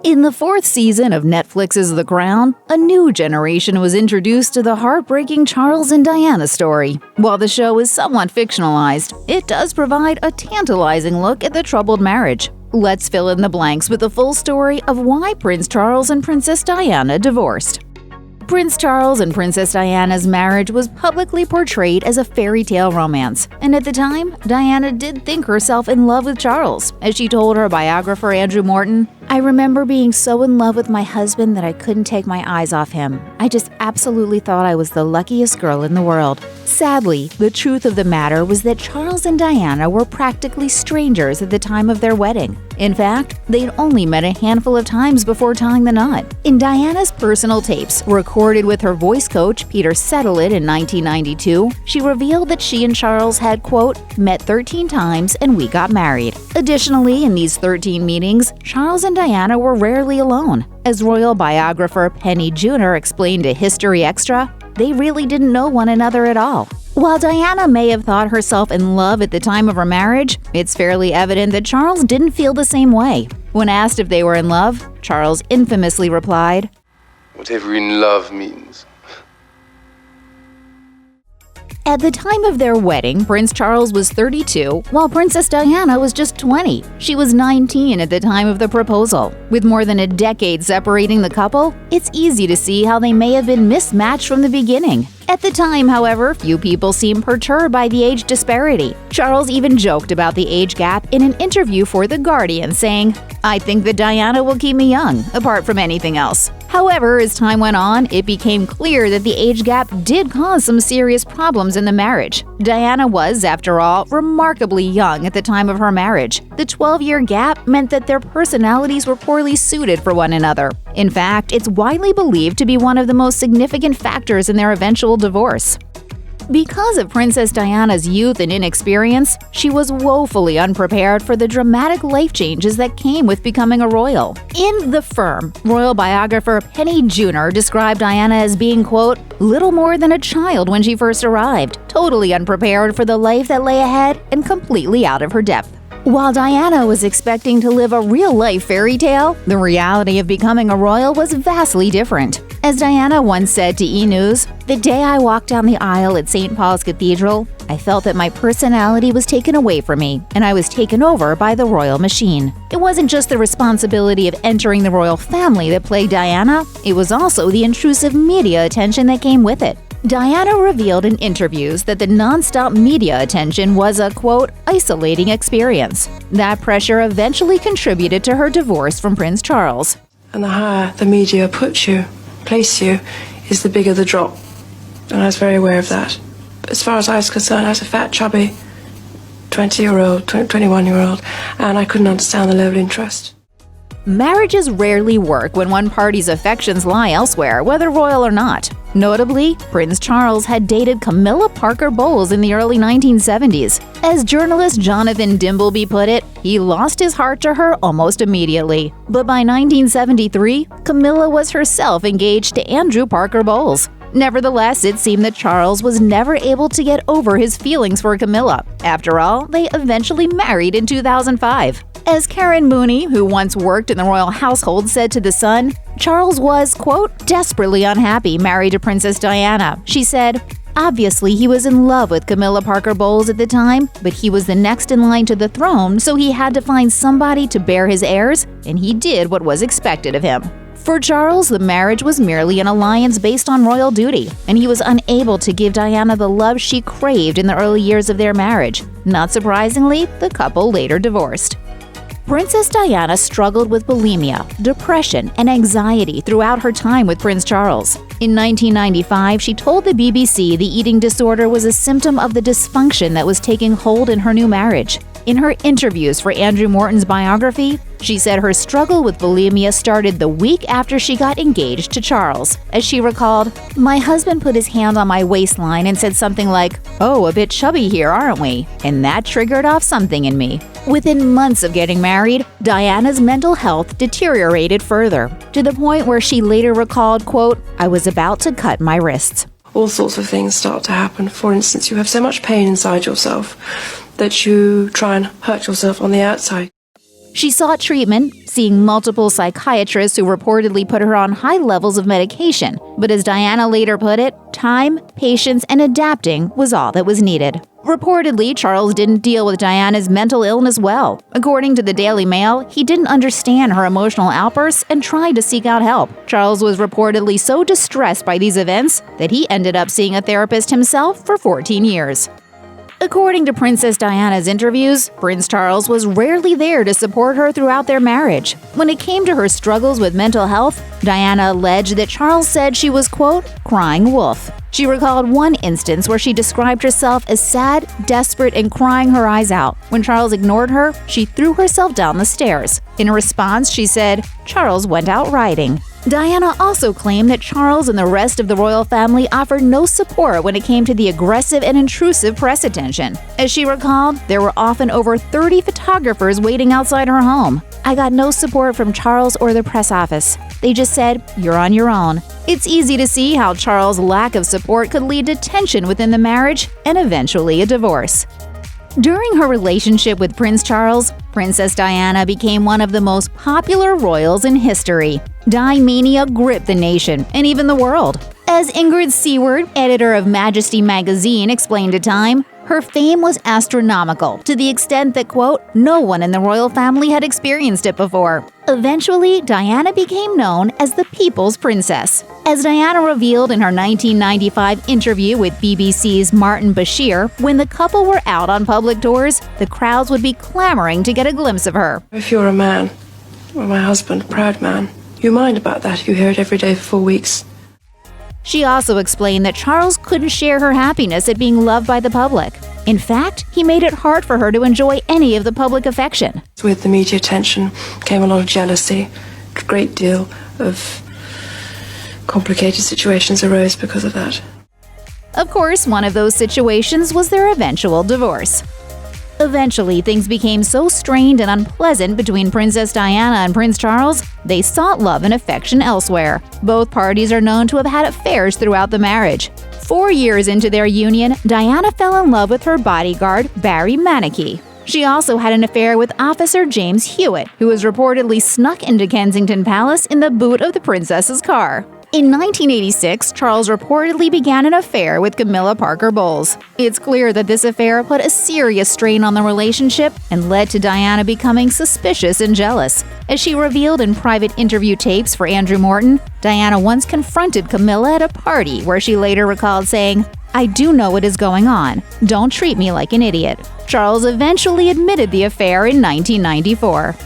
In the fourth season of Netflix's The Crown, a new generation was introduced to the heartbreaking Charles and Diana story. While the show is somewhat fictionalized, it does provide a tantalizing look at the troubled marriage. Let's fill in the blanks with the full story of why Prince Charles and Princess Diana divorced. Prince Charles and Princess Diana's marriage was publicly portrayed as a fairy tale romance, and at the time, Diana did think herself in love with Charles. As she told her biographer Andrew Morton, "I remember being so in love with my husband that I couldn't take my eyes off him. I just absolutely thought I was the luckiest girl in the world." Sadly, the truth of the matter was that Charles and Diana were practically strangers at the time of their wedding. In fact, they'd only met a handful of times before tying the knot. In Diana's personal tapes, recorded with her voice coach Peter Settlet in 1992, she revealed that she and Charles had, quote, "met 13 times and we got married." Additionally, in these 13 meetings, Charles and Diana were rarely alone. As royal biographer Penny Junor explained to History Extra, they really didn't know one another at all. While Diana may have thought herself in love at the time of her marriage, it's fairly evident that Charles didn't feel the same way. When asked if they were in love, Charles infamously replied, "Whatever in love means." At the time of their wedding, Prince Charles was 32, while Princess Diana was just 20. She was 19 at the time of the proposal. With more than a decade separating the couple, it's easy to see how they may have been mismatched from the beginning. At the time, however, few people seemed perturbed by the age disparity. Charles even joked about the age gap in an interview for The Guardian, saying, "I think that Diana will keep me young, apart from anything else." However, as time went on, it became clear that the age gap did cause some serious problems in the marriage. Diana was, after all, remarkably young at the time of her marriage. The 12-year gap meant that their personalities were poorly suited for one another. In fact, it's widely believed to be one of the most significant factors in their eventual divorce. Because of Princess Diana's youth and inexperience, she was woefully unprepared for the dramatic life changes that came with becoming a royal. In The Firm, royal biographer Penny Junor described Diana as being, quote, "little more than a child when she first arrived, totally unprepared for the life that lay ahead and completely out of her depth." While Diana was expecting to live a real-life fairy tale, the reality of becoming a royal was vastly different. As Diana once said to E! News, "The day I walked down the aisle at St. Paul's Cathedral, I felt that my personality was taken away from me, and I was taken over by the royal machine." It wasn't just the responsibility of entering the royal family that plagued Diana, it was also the intrusive media attention that came with it. Diana revealed in interviews that the non-stop media attention was a, quote, "isolating experience." That pressure eventually contributed to her divorce from Prince Charles. And the higher the media puts you, place you, is the bigger the drop. And I was very aware of that. But as far as I was concerned, I was a fat, chubby 20-year-old, 21-year-old, and I couldn't understand the level of interest. Marriages rarely work when one party's affections lie elsewhere, whether royal or not. Notably, Prince Charles had dated Camilla Parker Bowles in the early 1970s. As journalist Jonathan Dimbleby put it, he lost his heart to her almost immediately. But by 1973, Camilla was herself engaged to Andrew Parker Bowles. Nevertheless, it seemed that Charles was never able to get over his feelings for Camilla. After all, they eventually married in 2005. As Karen Mooney, who once worked in the royal household, said to The Sun, Charles was, quote, "desperately unhappy married to Princess Diana." She said, "Obviously, he was in love with Camilla Parker Bowles at the time, but he was the next in line to the throne, so he had to find somebody to bear his heirs, and he did what was expected of him." For Charles, the marriage was merely an alliance based on royal duty, and he was unable to give Diana the love she craved in the early years of their marriage. Not surprisingly, the couple later divorced. Princess Diana struggled with bulimia, depression, and anxiety throughout her time with Prince Charles. In 1995, she told the BBC the eating disorder was a symptom of the dysfunction that was taking hold in her new marriage. In her interviews for Andrew Morton's biography, she said her struggle with bulimia started the week after she got engaged to Charles. As she recalled, "My husband put his hand on my waistline and said something like, 'Oh, a bit chubby here, aren't we?' And that triggered off something in me." Within months of getting married, Diana's mental health deteriorated further, to the point where she later recalled, quote, "I was about to cut my wrists." All sorts of things start to happen. For instance, you have so much pain inside yourself that you try and hurt yourself on the outside. She sought treatment, seeing multiple psychiatrists who reportedly put her on high levels of medication, but as Diana later put it, time, patience, and adapting was all that was needed. Reportedly, Charles didn't deal with Diana's mental illness well. According to the Daily Mail, he didn't understand her emotional outbursts and tried to seek out help. Charles was reportedly so distressed by these events that he ended up seeing a therapist himself for 14 years. According to Princess Diana's interviews, Prince Charles was rarely there to support her throughout their marriage. When it came to her struggles with mental health, Diana alleged that Charles said she was, quote, crying wolf. She recalled one instance where she described herself as sad, desperate, and crying her eyes out. When Charles ignored her, she threw herself down the stairs. In response, she said, Charles went out riding. Diana also claimed that Charles and the rest of the royal family offered no support when it came to the aggressive and intrusive press attention. As she recalled, there were often over 30 photographers waiting outside her home. I got no support from Charles or the press office. They just said, you're on your own. It's easy to see how Charles' lack of support could lead to tension within the marriage and eventually a divorce. During her relationship with Prince Charles, Princess Diana became one of the most popular royals in history. Di mania gripped the nation and even the world. As Ingrid Seward, editor of Majesty magazine, explained to Time, her fame was astronomical to the extent that, quote, no one in the royal family had experienced it before. Eventually, Diana became known as the People's Princess. As Diana revealed in her 1995 interview with BBC's Martin Bashir, when the couple were out on public tours, the crowds would be clamoring to get a glimpse of her. If you're a man, or my husband, a proud man, you mind about that if you hear it every day for 4 weeks. She also explained that Charles couldn't share her happiness at being loved by the public. In fact, he made it hard for her to enjoy any of the public affection. With the media attention came a lot of jealousy. A great deal of complicated situations arose because of that. Of course, one of those situations was their eventual divorce. Eventually, things became so strained and unpleasant between Princess Diana and Prince Charles, they sought love and affection elsewhere. Both parties are known to have had affairs throughout the marriage. 4 years into their union, Diana fell in love with her bodyguard, Barry Manicky. She also had an affair with Officer James Hewitt, who was reportedly snuck into Kensington Palace in the boot of the princess's car. In 1986, Charles reportedly began an affair with Camilla Parker Bowles. It's clear that this affair put a serious strain on the relationship and led to Diana becoming suspicious and jealous. As she revealed in private interview tapes for Andrew Morton, Diana once confronted Camilla at a party where she later recalled saying, I do know what is going on. Don't treat me like an idiot. Charles eventually admitted the affair in 1994.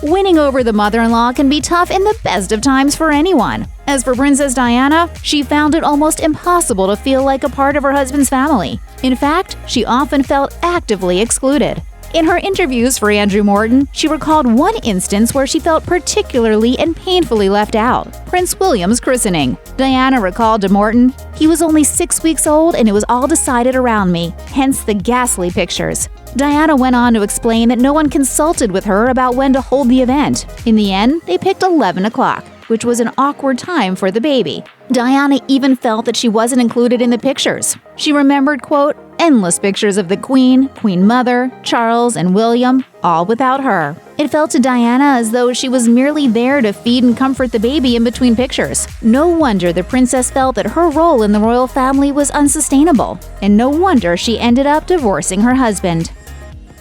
Winning over the mother-in-law can be tough in the best of times for anyone. As for Princess Diana, she found it almost impossible to feel like a part of her husband's family. In fact, she often felt actively excluded. In her interviews for Andrew Morton, she recalled one instance where she felt particularly and painfully left out: Prince William's christening. Diana recalled to Morton, "He was only 6 weeks old and it was all decided around me, hence the ghastly pictures." Diana went on to explain that no one consulted with her about when to hold the event. In the end, they picked 11 o'clock, which was an awkward time for the baby. Diana even felt that she wasn't included in the pictures. She remembered, quote, endless pictures of the Queen, Queen Mother, Charles, and William, all without her. It felt to Diana as though she was merely there to feed and comfort the baby in between pictures. No wonder the princess felt that her role in the royal family was unsustainable, and no wonder she ended up divorcing her husband.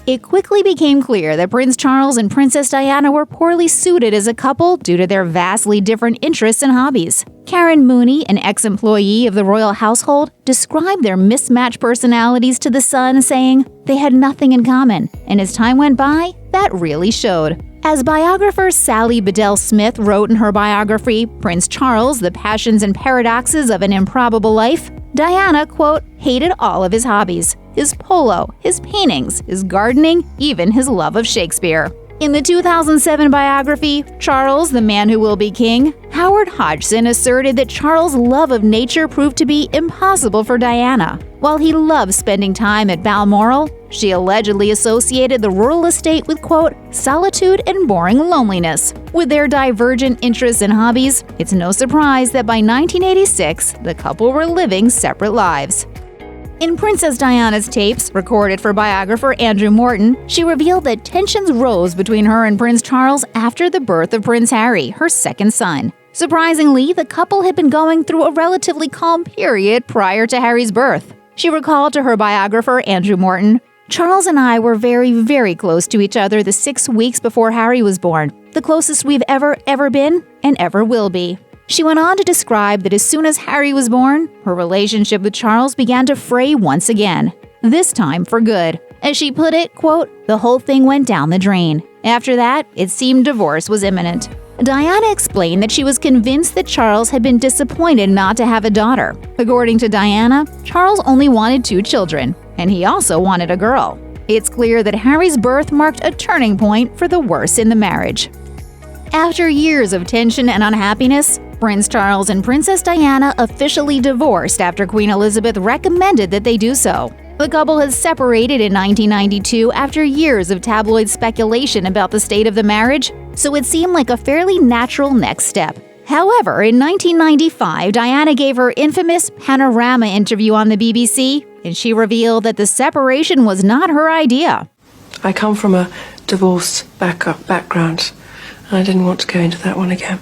It quickly became clear that Prince Charles and Princess Diana were poorly suited as a couple due to their vastly different interests and hobbies. Karen Mooney, an ex-employee of the royal household, described their mismatched personalities to The Sun, saying they had nothing in common, and as time went by, that really showed. As biographer Sally Bedell Smith wrote in her biography, Prince Charles, The Passions and Paradoxes of an Improbable Life, Diana, quote, hated all of his hobbies: his polo, his paintings, his gardening, even his love of Shakespeare. In the 2007 biography, Charles, the Man Who Will Be King, Howard Hodgson asserted that Charles' love of nature proved to be impossible for Diana. While he loved spending time at Balmoral, she allegedly associated the rural estate with, quote, solitude and boring loneliness. With their divergent interests and hobbies, it's no surprise that by 1986, the couple were living separate lives. In Princess Diana's tapes, recorded for biographer Andrew Morton, she revealed that tensions rose between her and Prince Charles after the birth of Prince Harry, her second son. Surprisingly, the couple had been going through a relatively calm period prior to Harry's birth. She recalled to her biographer Andrew Morton, "Charles and I were very, very close to each other the 6 weeks before Harry was born, the closest we've ever been and ever will be." She went on to describe that as soon as Harry was born, her relationship with Charles began to fray once again, this time for good. As she put it, quote, "The whole thing went down the drain. After that, it seemed divorce was imminent." Diana explained that she was convinced that Charles had been disappointed not to have a daughter. According to Diana, Charles only wanted 2 children, and he also wanted a girl. It's clear that Harry's birth marked a turning point for the worse in the marriage. After years of tension and unhappiness, Prince Charles and Princess Diana officially divorced after Queen Elizabeth recommended that they do so. The couple has separated in 1992 after years of tabloid speculation about the state of the marriage, so it seemed like a fairly natural next step. However, in 1995, Diana gave her infamous Panorama interview on the BBC, and she revealed that the separation was not her idea. I come from a divorce background, and I didn't want to go into that one again.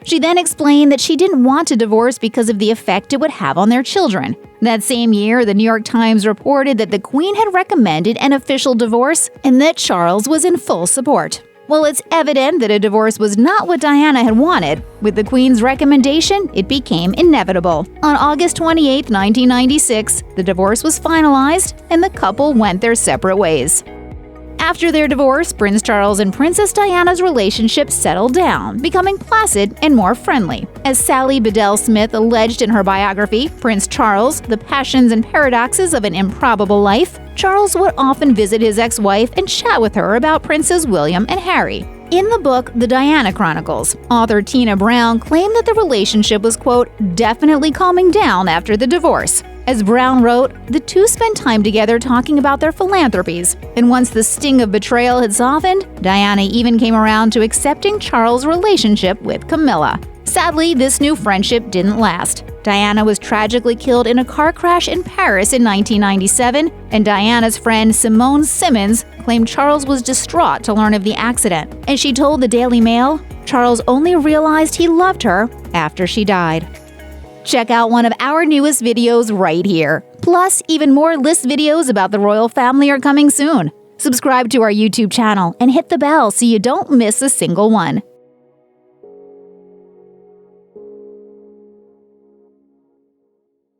She then explained that she didn't want to divorce because of the effect it would have on their children. That same year, the New York Times reported that the Queen had recommended an official divorce and that Charles was in full support. Well, it's evident that a divorce was not what Diana had wanted. With the Queen's recommendation, it became inevitable. On August 28, 1996, the divorce was finalized and the couple went their separate ways. After their divorce, Prince Charles and Princess Diana's relationship settled down, becoming placid and more friendly. As Sally Bedell Smith alleged in her biography, Prince Charles, The Passions and Paradoxes of an Improbable Life, Charles would often visit his ex-wife and chat with her about Princes William and Harry. In the book The Diana Chronicles, author Tina Brown claimed that the relationship was, quote, definitely calming down after the divorce. As Brown wrote, the two spent time together talking about their philanthropies, and once the sting of betrayal had softened, Diana even came around to accepting Charles' relationship with Camilla. Sadly, this new friendship didn't last. Diana was tragically killed in a car crash in Paris in 1997, and Diana's friend Simone Simmons claimed Charles was distraught to learn of the accident. And she told the Daily Mail, Charles only realized he loved her after she died. Check out one of our newest videos right here. Plus, even more list videos about the royal family are coming soon. Subscribe to our YouTube channel and hit the bell so you don't miss a single one.